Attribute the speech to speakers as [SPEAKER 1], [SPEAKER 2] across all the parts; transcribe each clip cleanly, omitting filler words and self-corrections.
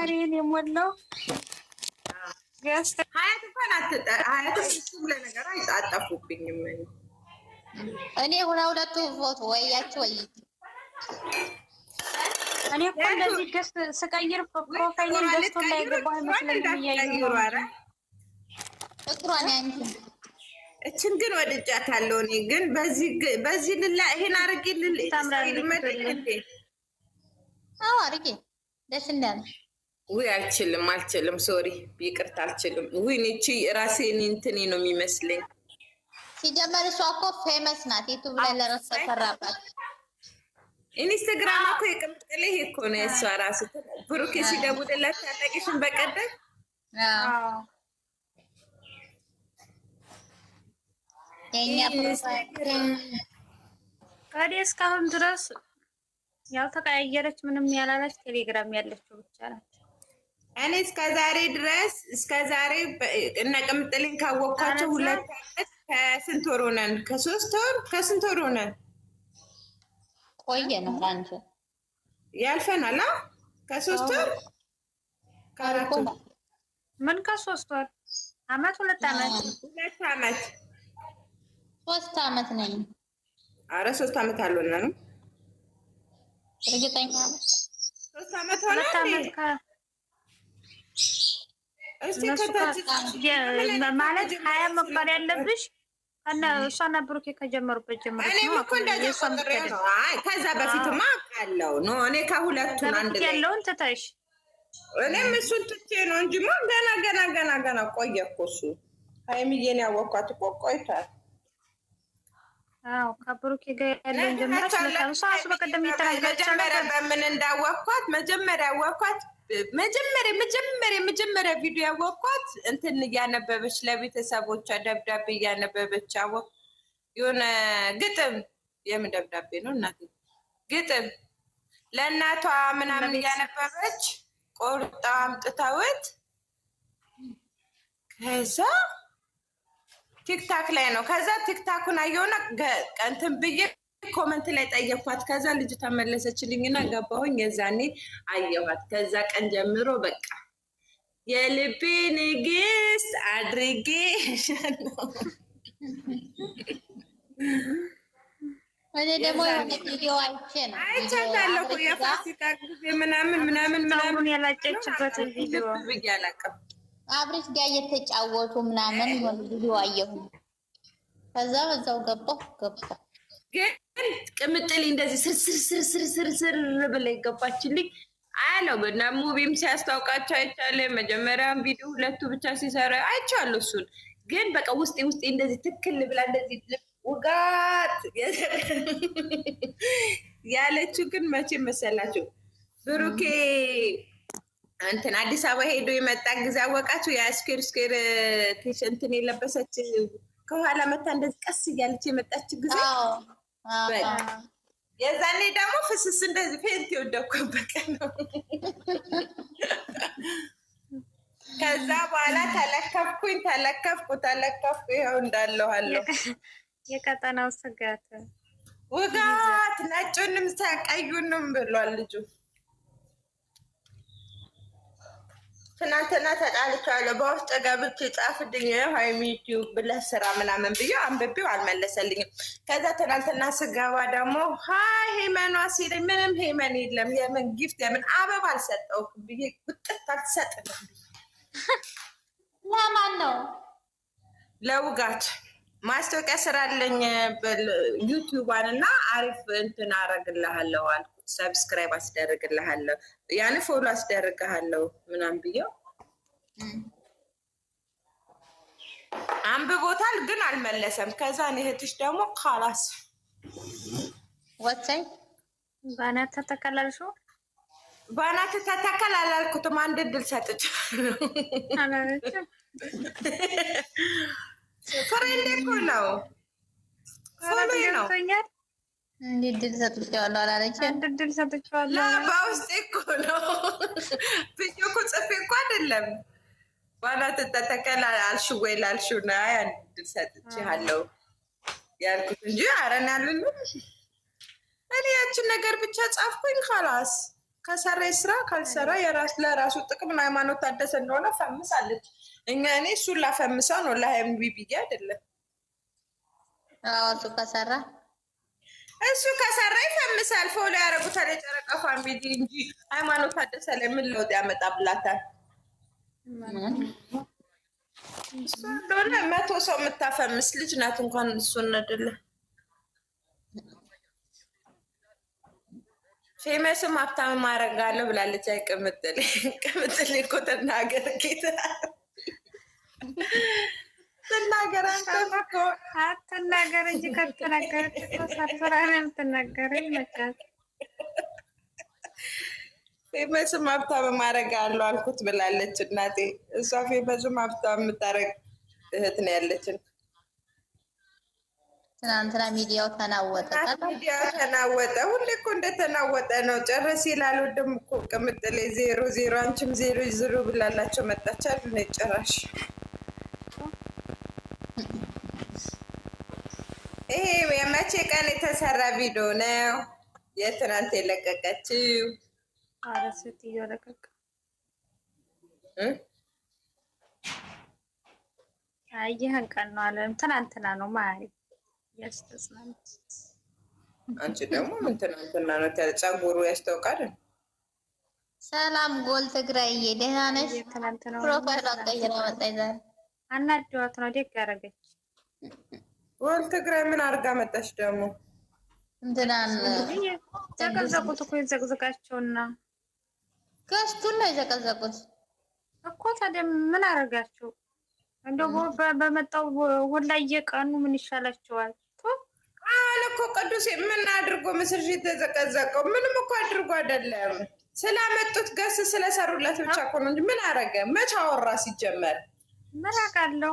[SPEAKER 1] ባህሪን የሞላው ገስት
[SPEAKER 2] ሀያት እንኳን ሀያት እሱም ለነገር አጣፉብኝም።
[SPEAKER 3] እኔ ሁለቱ ፎቶ ወያችሁ ወይ
[SPEAKER 1] እኔ እኮ እንደዚህ ገስት ስቀይር ፕሮፋይልን ገስት ላይ ገባሁ መስለኝ እያየሁ
[SPEAKER 3] ፍቅሯን ያንቺ
[SPEAKER 2] እችን ግን ወድጃታለሁ። እኔ ግን በዚህ ልላ ይሄን አርጌ ልል ታምራለች።
[SPEAKER 3] አዎ አርጌ ደስ እንዳለ
[SPEAKER 2] ውይ አልችልም። ሶሪ ይቅርታ አልችልም። ውይ እቺ ራሴን እንትኔ ነው የሚመስለኝ።
[SPEAKER 3] ሲጀመር እሷ እኮ ፌመስ ናት። ዩቲዩብ ላይ ለራስ ተሰራባት።
[SPEAKER 2] ኢንስታግራም እኮ የቅምጥሌ ይሄ እኮ ነው የእሷ ራሱ። ብሩኬ ሲደውልላት ታጠቂሽን በቀደም
[SPEAKER 3] የኛ
[SPEAKER 1] ታዲያ እስካሁን ድረስ ያልተቀያየረች ምንም ያላለች ቴሌግራም ያለችው ብቻ ናት።
[SPEAKER 2] እኔ እስከዛሬ ድረስ እነ ቅምጥሌን ካወቅኳቸው 2 ዓመት ከስንት ወር ሆነን? ከ3 ወር ከስንት ወር ሆነን?
[SPEAKER 3] ቆየ ነው አንቺ
[SPEAKER 2] ያልፈናል። ከ3 ወር ከአራት ወር
[SPEAKER 1] ምን ከ3 ወር አመት 2 ዓመት
[SPEAKER 2] 2 ዓመት
[SPEAKER 3] 3 ዓመት ነኝ።
[SPEAKER 2] አረ 3 ዓመት አልሆነንም።
[SPEAKER 3] እርግጠኛ
[SPEAKER 2] 3 ዓመት ሆነ። እስቲ
[SPEAKER 1] ማለት 20 መቁጠር ያለብሽ እና እሷና ብሩኬ ከጀመሩበት ጀምሮ
[SPEAKER 2] እኔ እኮ እንደዛ ቆጥሬው ነው። አይ ከዛ በፊትማ አውቃለሁ ነው። እኔ ከሁለቱን አንድ ላይ
[SPEAKER 1] ያለውን ትተሽ
[SPEAKER 2] እኔም እሱን ትቼ ነው እንጂማ ገና ቆየ እኮ እሱ። ሀይሚዬን ያወኳት እኮ ቆይቷል።
[SPEAKER 1] አዎ ከብሩኬ ጋር ያለውን ጀምሮ ስለታውሳሱ በቀደም እየተናገረች
[SPEAKER 2] በምን እንዳወኳት መጀመሪያ ቪዲዮ ያወኳት እንትን እያነበበች ለቤተሰቦቿ ደብዳቤ እያነበበች የሆነ ግጥም የምን ደብዳቤ ነው እናቴ? ግጥም ለእናቷ ምናምን እያነበበች ቆርጣ አምጥታውት ከዛ ቲክታክ ላይ ነው። ከዛ ቲክታኩን አየውና እንትን ብዬ ኮመንት ላይ ጠየኳት። ከዛ ልጅ ተመለሰችልኝና ገባሁኝ። የዛኔ አየኋት። ከዛ ቀን ጀምሮ በቃ የልቤ ንግስት አድርጌ
[SPEAKER 3] እኔ ደግሞ ቪዲዮ
[SPEAKER 2] አይቻታለሁ። የፋሲካ ጊዜ ምናምን
[SPEAKER 1] ያላጨችበት ቪዲዮ
[SPEAKER 2] ብዬ አላውቅም።
[SPEAKER 3] አብሬሽ ጋር እየተጫወቱ ምናምን ይሆን ቪዲዮ አየሁ። ከዛ በዛው ገባሁ
[SPEAKER 2] ግን ቅምጥሌ እንደዚህ ስር ብላ ይገባችልኝ አያለው። እና ሙቪም ሲያስታውቃቸው አይቻለ። መጀመሪያም ቪዲዮ 2 ብቻ ሲሰራ አይቻለሁ። እሱን ግን በቃ ውስጤ እንደዚህ ትክክል ብላ እንደዚህ ውጋት ያለችው ግን መቼ መሰላችሁ? ብሩኬ እንትን አዲስ አበባ ሄዶ የመጣ ጊዜ አወቃችሁ? የስኩዌር እንትን የለበሰች ከኋላ መታ እንደዚህ ቀስ እያለች የመጣች ጊዜ የዛኔ ደግሞ ፍስስ እንደዚህ ፌንት የወደኩበት ነው። ከዛ በኋላ ተለከፍኩ ይኸው እንዳለኋለሁ።
[SPEAKER 1] የቀጠናው ስጋት
[SPEAKER 2] ውጋት ነጩንም ቀዩንም ብሏል ልጁ። ትናንትና ተጣልቻለሁ። በውስጥ ገብቼ ጻፍልኝ ሀይሚ ዩቲዩብ ብለህ ስራ ምናምን ብዬ አንብቤው አልመለሰልኝም። ከዛ ትናንትና ስገባ ደግሞ ሀይ ሄመኗ ሲለኝ ምንም ሄመን የለም የምን ጊፍት የምን አበባ አልሰጠውም ብዬ ውጥት አልሰጥም።
[SPEAKER 3] ለማን ነው?
[SPEAKER 2] ለውጋት ማስታወቂያ ስራለኝ ዩቲዩባን እና አሪፍ እንትን አረግልሃለሁ አልኩት። ሰብስክራይብ አስደርግልሃለሁ ያን ፎሎ አስደርግሃለሁ ምናምን ብዬው አንብቦታል፣ ግን አልመለሰም። ከዛ እህትሽ ደግሞ ካላስ
[SPEAKER 3] ወጣይ
[SPEAKER 1] ባናት ተተከላልሹ
[SPEAKER 2] ባናት ተተከል አላልኩትም። አንድ እድል ሰጥቻለሁ
[SPEAKER 1] አላለች
[SPEAKER 2] ፍሬንድ እኮ ነው ፎሎ ነው
[SPEAKER 3] እንድል ሰጥቻለሁ አላለች።
[SPEAKER 1] እንድል ሰጥቻለሁ
[SPEAKER 2] በውስጥ እኮ ነው ብዬ እኮ ጽፌ እኮ አይደለም። ባናት ተተከል አልሽው ወይ ላልሽው ነው አንድ እድል ሰጥቻለሁ ያልኩት እንጂ አረን ያለሉ እኔ ያችን ነገር ብቻ ጻፍኩኝ። ካላስ ከሰራ ስራ ካልሰራ የራስ ለራሱ ጥቅም ሃይማኖት ታደሰ እንደሆነ ፈምሳለች። እኔ እሱን ላፈምሰው ነው ለሀይሚ ብዬ አይደለም። እሱ ከሰራ ይፈምሳል። ፎሎ ያደረጉታል የጨረቃ ፋሚሊ እንጂ ሃይማኖት ታደሰ ላይ ምን ለውጥ ያመጣብላታል? እሱ እንደሆነ 100 ሰው የምታፈምስ ልጅ ናት። እንኳን እሱን አይደለም ፌመስም ሀብታም ማረጋለሁ ብላለች። አይቅምጥል ቅምጥል እኮ ተናገር ጌታ ትናገር አትናገር እንጂ ከተናገር ተሳፍራ ነው የምትናገረኝ። መቻት ፌመስም ሀብታም ማረጋለሁ አልኩት ብላለች እናቴ። እሷ ፌመስም ሀብታም የምታረግ እህት ነው ያለችን።
[SPEAKER 3] ትናንትና ሚዲያው ተናወጠ።
[SPEAKER 2] ሁሌ እኮ እንደተናወጠ ነው። ጨረስ ይላል። ወደም እኮ ቅምጥሌ 0-0 አንቺም 0-0 ብላላቸው መጣቻል። ጭራሽ ይሄ የመቼ ቀን የተሰራ ቪዲዮ ነው? የትናንት የለቀቀችው
[SPEAKER 1] አረስት እየለቀቀ ይህን ቀን ነው አለ። ትናንትና ነው ማለት ያስተስናንት።
[SPEAKER 2] አንቺ ደግሞ ምን ትናንትና ነው? ጸጉሩ ያስታውቃል።
[SPEAKER 3] ሰላም ጎል ትግራይ ደህና ነሽ? ፕሮፋይል ቀይራ መጣች ዛሬ።
[SPEAKER 1] አናደዋት ነው ደግ ያደረገች።
[SPEAKER 2] ጎል ትግራይ ምን አድርጋ መጣች ደግሞ?
[SPEAKER 3] እንትናን
[SPEAKER 1] ዘቀዘቁት እኮ የዘቅዘቃቸውና
[SPEAKER 3] ገዝቱን ነው የዘቀዘቁት
[SPEAKER 1] እኮ። ታዲያ ምን አደረጋቸው? እንደው በመጣው ሁላ እየቀኑ ምን ይሻላቸዋል?
[SPEAKER 2] አለ እኮ ቅዱስ ምን አድርጎ ምስልሽ የተዘቀዘቀው? ምንም እኮ አድርጎ አይደለም። ስላመጡት ገስ ስለሰሩለት ብቻ እኮ ነው እንጂ ምን አረገ? መች አወራ? ሲጀመር
[SPEAKER 1] ምን አውቃለሁ።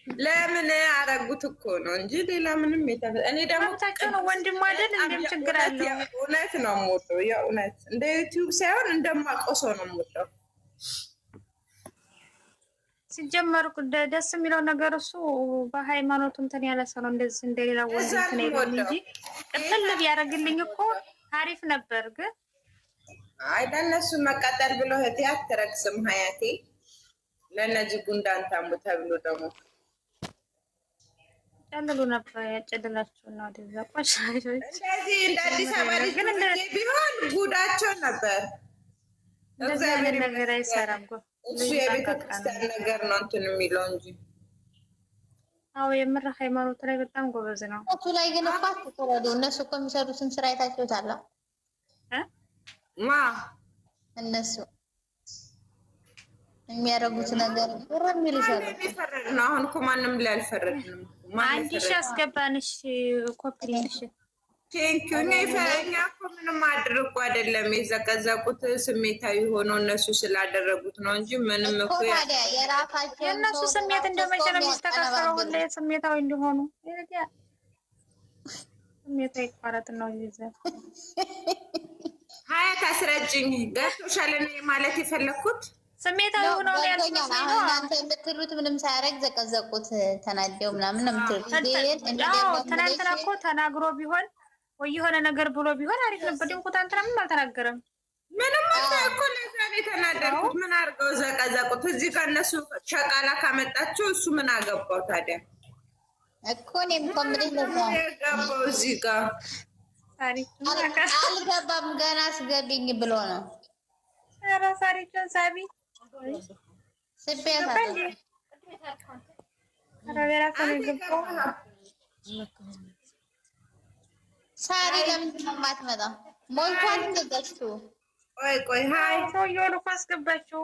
[SPEAKER 2] ለምን አረጉት እኮ ነው እንጂ ሌላ ምንም እኔ ደግሞ
[SPEAKER 1] ነው ወንድም አይደል? እንደም ችግር አለው።
[SPEAKER 2] እውነት ነው የምወደው። የእውነት እንደ ዩቲዩብ ሳይሆን እንደማውቀው ሰው ነው የምወደው።
[SPEAKER 1] ሲጀመር ደስ የሚለው ነገር እሱ በሃይማኖቱ እንትን ያለ ሰው ነው። እንደዚህ እንደሌላ ወንድ እንትን አይደለም እንጂ ቅጥል ቢያደርግልኝ እኮ አሪፍ ነበር። ግን
[SPEAKER 2] አይ ለእነሱ መቃጠል ብሎ እህቴ አትረክስም ሀያቴ። ለእነዚህ ጉንዳን ታሙ ተብሎ ደግሞ ጨልሉ ነበር ያጨልላቸውና ወደዛ ቆሻሾች እንደዚህ እንደ አዲስ አበባ ልጅ ቢሆን ጉዳቸው ነበር። እግዚአብሔር
[SPEAKER 1] ነገር አይሰራም እኮ
[SPEAKER 2] እሱ የቤተክርስቲያን ነገር ነው እንትን የሚለው እንጂ።
[SPEAKER 1] አዎ የምር ሃይማኖት ላይ በጣም ጎበዝ ነው።
[SPEAKER 3] እሱ ላይ ግን እኮ አትፈረዱ። እነሱ እኮ የሚሰሩትን ስራ አይታችሁታል
[SPEAKER 2] ማ
[SPEAKER 3] እነሱ የሚያደርጉት ነገር ረሚል
[SPEAKER 2] ይፈረድ ነው። አሁን እኮ ማንም ላይ አልፈረድንም።
[SPEAKER 1] አንድ ሺህ አስገባንሽ ኮፒሊሽ
[SPEAKER 2] ቴንኪው። እኔ ፈረኛ እኮ ምንም አድርጎ አይደለም የዘቀዘቁት፣ ስሜታዊ ሆኖ እነሱ ስላደረጉት ነው እንጂ ምንም እኮ
[SPEAKER 1] የእነሱ ስሜት እንደመቼ ነው የሚስተካከለው? ሁሌ ስሜታዊ እንዲሆኑ ስሜታዊ ይቋረጥ ነው ይዘ
[SPEAKER 2] ሀያት አስረጅኝ ገብቶሻል ማለት የፈለኩት
[SPEAKER 1] ስሜታዊ ሆነው
[SPEAKER 3] እናንተ የምትሉት ምንም ሳያደርግ ዘቀዘቁት ተናደው ምናምን ነው የምትሉት።
[SPEAKER 1] ትናንትና እኮ ተናግሮ ቢሆን ወይ የሆነ ነገር ብሎ ቢሆን አሪፍ ነበር። ደግሞ ትናንትና ምንም አልተናገረም።
[SPEAKER 2] ምንም እኮ ለዛ ነው የተናደርኩት። ምን አድርገው ዘቀዘቁት? እዚህ ጋር እነሱ ሸቃላ ካመጣቸው እሱ ምን አገባው ታዲያ?
[SPEAKER 3] እኮ እኔም እኮ የምልሽ ለዛ
[SPEAKER 2] ገባው እዚህ ጋር
[SPEAKER 3] አልገባም ገና አስገብኝ ብሎ ነው።
[SPEAKER 1] ኧረ ሳሪችን ሳቢ
[SPEAKER 3] ስቤታ ሳሪ ለምንድን ነው የማትመጣው? ሞልቷል እንደገዝቱ።
[SPEAKER 2] ቆይ ሀይ
[SPEAKER 1] ሰውዬውን እኮ አስገባችው።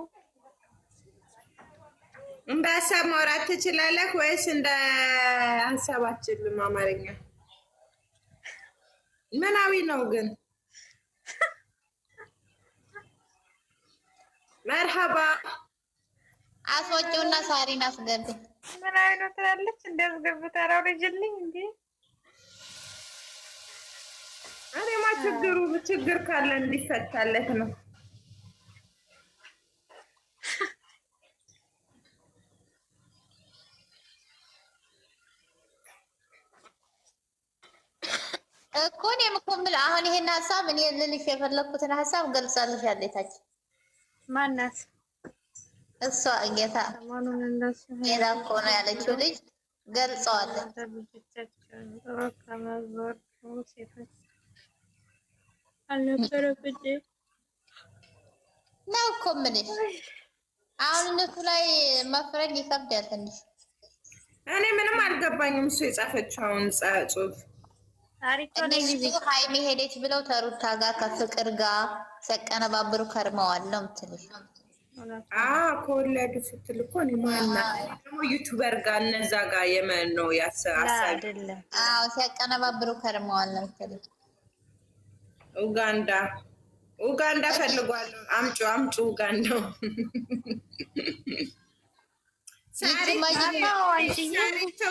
[SPEAKER 2] እንደ ሀሳብ ማውራት ትችላለህ ወይስ እንደ ሀሳባችን አማርኛ ምናዊ ነው? ግን መርሐባ
[SPEAKER 3] አስወጪውና ሳሪን አስገቢ።
[SPEAKER 1] ምን አይነት ትላለች? እንደዝገብታ አውርጅልኝ እንዴ!
[SPEAKER 2] እኔማ ችግር ካለ እንዲፈታለት ነው።
[SPEAKER 3] እኮ እኔም እኮ የምልህ አሁን ይሄን ሀሳብ እኔ ልልሽ የፈለኩትን ሀሳብ ገልጻልሽ ያለታች
[SPEAKER 1] ማናት?
[SPEAKER 3] እሷ ጌታ
[SPEAKER 1] ሰሞኑን እንደሱ
[SPEAKER 3] ጌታ እኮ ነው ያለችው ልጅ ገልጸዋለች።
[SPEAKER 1] ከመዞር ሴቶች አልነበረብኝ
[SPEAKER 3] ነው እኮ የምልሽ። አሁን እነሱ ላይ መፍረድ ይከብዳል ትንሽ።
[SPEAKER 2] እኔ ምንም አልገባኝም። እሱ የጻፈችውን ጽሑፍ
[SPEAKER 3] እነሱ ሀይሚ ሄደች ብለው ተሩታ ጋር ከፍቅር ጋር ሲያቀነባብሩ ከርመዋል ነው የምትልሽ?
[SPEAKER 2] ከወለዱ ስትል እኮ እኔ ማናት ደግሞ ዩቱበር ጋር እነዛ ጋር የመን ነው
[SPEAKER 1] አይደለም?
[SPEAKER 3] አዎ ሲያቀነባብሩ ከርመዋል ነው የምትልሽ?
[SPEAKER 2] ኡጋንዳ ፈልጓለሁ። አምጩ ኡጋንዳው ሳሪቸው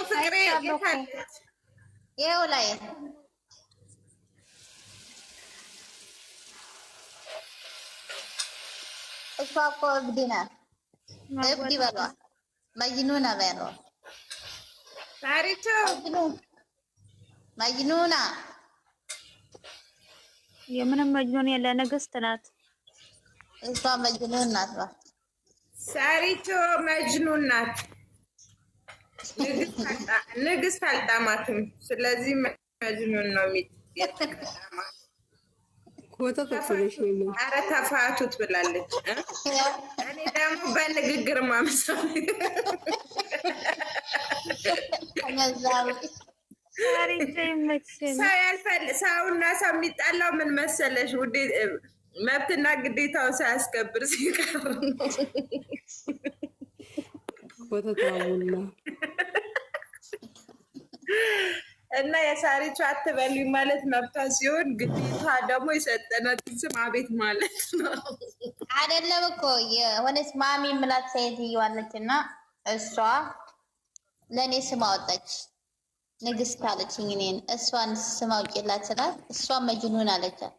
[SPEAKER 2] ፍቅሬ የታለች?
[SPEAKER 3] ይኸው ላይ እሷ እኮ እብድ ናት። እብድ ይበሏል። መጅኑና በሏል።
[SPEAKER 2] ሳሪቸው
[SPEAKER 3] መጅኑና
[SPEAKER 1] የምንም መጅኑን የለ ንግስት ናት።
[SPEAKER 3] እሷ መጅኑን ናት።
[SPEAKER 2] ሳሪቸው መጅኑን ናት። ንግስት አልጣማትም። ስለዚህ መጅኑን ነው የሚጠቀማት። ኧረ ተፋቱት ብላለች። እኔ ደግሞ በንግግር ማምሰል ሰውና ሰው የሚጣላው ምን መሰለሽ ውዴ፣ መብትና ግዴታውን ሳያስከብር ሲቀር ነው። እና የሳሪቹ አትበሉኝ ማለት መብቷ ሲሆን ግዴታ ደግሞ የሰጠናትን ስም አቤት ማለት ነው።
[SPEAKER 3] አይደለም እኮ የሆነች ማሚ ምላት ሴትየዋለች እና እሷ ለእኔ ስም አወጣች። ንግስት አለችኝ። እኔን እሷን ስም አውጪላት ስላት እሷ መጅኑን አለቻት።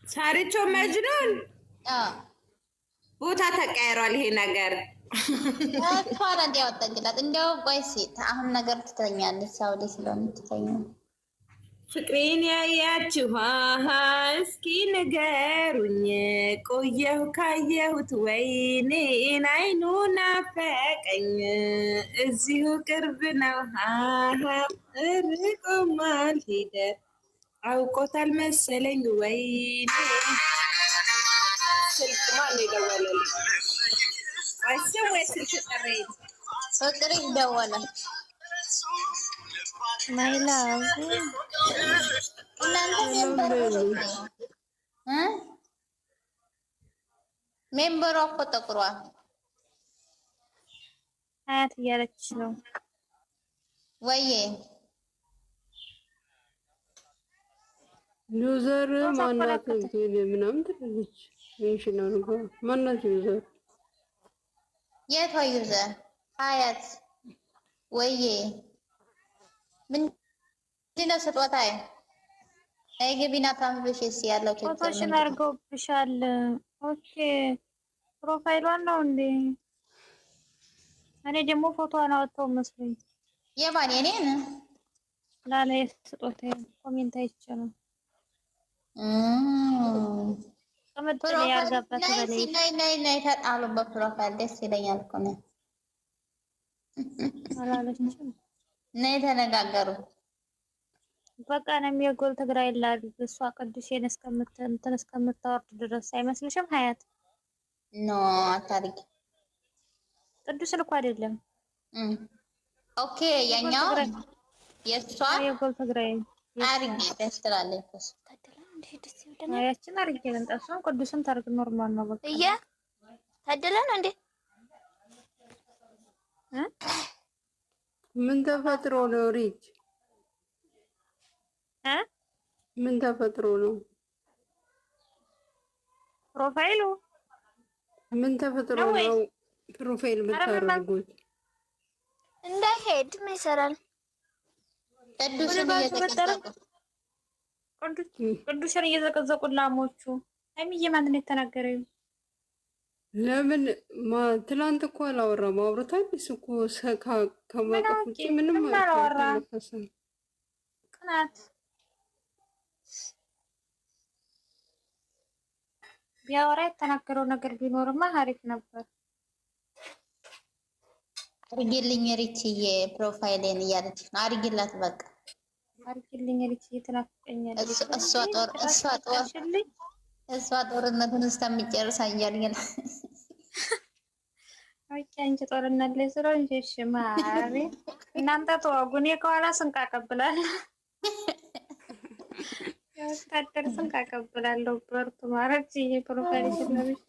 [SPEAKER 2] ሳሪቾ መጅኑን ቦታ ተቀያይሯል ይሄ ነገር።
[SPEAKER 3] እሷን እንዲያወጣችላት እንዲያው ቆይ ሴት አሁን ነገር ትተኛለች። ሰው ላይ ስለሆነ ትተኛ።
[SPEAKER 2] ፍቅሬን ያያችሁ እስኪ ንገሩኝ፣ ቆየሁ ካየሁት ወይኔን አይኑ ናፈቀኝ፣ እዚሁ ቅርብ ነው ርቆማል ሄደ አውቆታል መሰለኝ ወይኔ። ስልክ ማን የደወለልኝ? አይስም ወይ ስልክ ጠረኝ?
[SPEAKER 3] ፍቅር ይደወላል።
[SPEAKER 1] ማይላ
[SPEAKER 3] ሜምበሯ እኮ ጠቁሯል።
[SPEAKER 1] አያት እያለች ነው
[SPEAKER 3] ወይዬ
[SPEAKER 4] ዩዘር ማናት ምናምን ትላለች። ነው ነው ማናት ዩዘር?
[SPEAKER 3] የቷ ዩዘር? ሀያት ወይዬ ምንድን ነው ስጦታዬ? አይ ገቢና ታምብሽስ ያለው
[SPEAKER 1] ፎቶሽን አድርገውብሻል። ኦኬ ፕሮፋይሏን ነው እንዴ? እኔ ደግሞ ፎቶዋን አወጣው መስሎኝ።
[SPEAKER 3] የማን የኔን?
[SPEAKER 1] ላላ ስጦታዬ ኮሜንት አይቼ ነው። ከመጥለ ያርጋባት በላይ
[SPEAKER 3] ናይ ተጣሉ በፕሮፋይል ደስ ይለኛል እኮ ነው።
[SPEAKER 1] አላለችም
[SPEAKER 3] ናይ ተነጋገሩ
[SPEAKER 1] በቃ ነው የጎል ትግራይ ላል እሷ ቅዱሴን እስከምታወርድ ድረስ አይመስልሽም? ሀያት
[SPEAKER 3] ኖ አታርጊ።
[SPEAKER 1] ቅዱስ ልኮ አይደለም።
[SPEAKER 3] ኦኬ ያኛው የሷ
[SPEAKER 1] የጎል ትግራይ
[SPEAKER 3] አርጊ ደስ ትላለች።
[SPEAKER 1] ያችን አርጊ ለምጣሷን ቅዱስን ታርግ ኖርማል ነው። በቃ
[SPEAKER 3] ታደለ ነው እንዴ?
[SPEAKER 4] ምን ተፈጥሮ ነው ሪች? ምን ተፈጥሮ ነው?
[SPEAKER 1] ፕሮፋይሉ
[SPEAKER 4] ምን ተፈጥሮ ነው? ፕሮፋይል ብታረጉት
[SPEAKER 3] እንዳይሄድ ምን ይሰራል?
[SPEAKER 1] ቅዱስን እየዘቀዘቁ ላሞቹ አይሚዬ ማንን የተናገረው?
[SPEAKER 4] ለምን ትላንት እኮ አላወራም። አውርታል እኮ ከማቀፍ ውጭ ምንም
[SPEAKER 1] አላወራም። ቅናት ቢያወራ የተናገረው ነገር ቢኖርማ አሪፍ ነበር።
[SPEAKER 3] አርጊልኝ ሪችዬ ፕሮፋይሌን እያለች ነው። አርጊላት በቃ
[SPEAKER 1] አርጊልኝ ሪችዬ ትናፍቀኛለች።
[SPEAKER 3] እሷ ጦርነቱን እስከሚጨርስ እያልኝ
[SPEAKER 1] ኦኬ አንቺ ጦርነት ላይ ስለሆንሽ እሺ ማሪ እናንተ ተዋጉ፣ እኔ ከኋላ ስንቅ አቀብላለሁ። ወታደር ስንቅ አቀብላለሁ። በርቱ ማረች ፕሮፋይል ለብሼ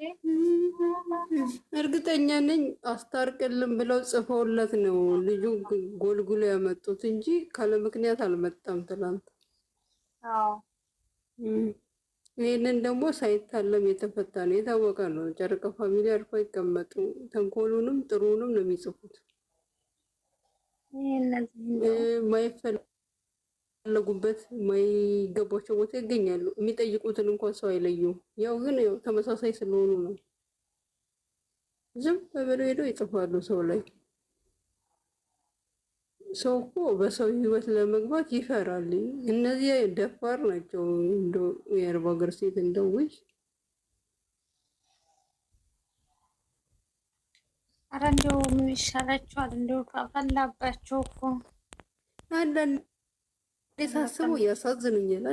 [SPEAKER 4] እርግጠኛ ነኝ አስታርቅልን ብለው ጽፈውለት ነው ልጁ ጎልጉሎ ያመጡት እንጂ ካለ ምክንያት አልመጣም ትላንት።
[SPEAKER 1] አዎ
[SPEAKER 4] ይሄንን ደግሞ ሳይታለም የተፈታ ነው፣ የታወቀ ነው። ጨረቃ ፋሚሊ አርፎ ይቀመጡ። ተንኮሉንም ጥሩንም ነው የሚጽፉት። ማይፈለጉበት ማይገባቸው ቦታ ይገኛሉ። የሚጠይቁትን እንኳን ሰው አይለዩም። ያው ግን ያው ተመሳሳይ ስለሆኑ ነው ዝም ብለው ሄደው ይጽፋሉ ሰው ላይ። ሰው እኮ በሰው ህይወት ለመግባት ይፈራል። እነዚህ ደፋር ናቸው። እንደው የአረብ ሀገር ሴት እንደውይ
[SPEAKER 1] ኧረ እንደው ምን ይሻላችኋል? እንደው ፈላባቸው እኮ
[SPEAKER 4] አንዳንዴ ሳስበው ያሳዝኑኛል።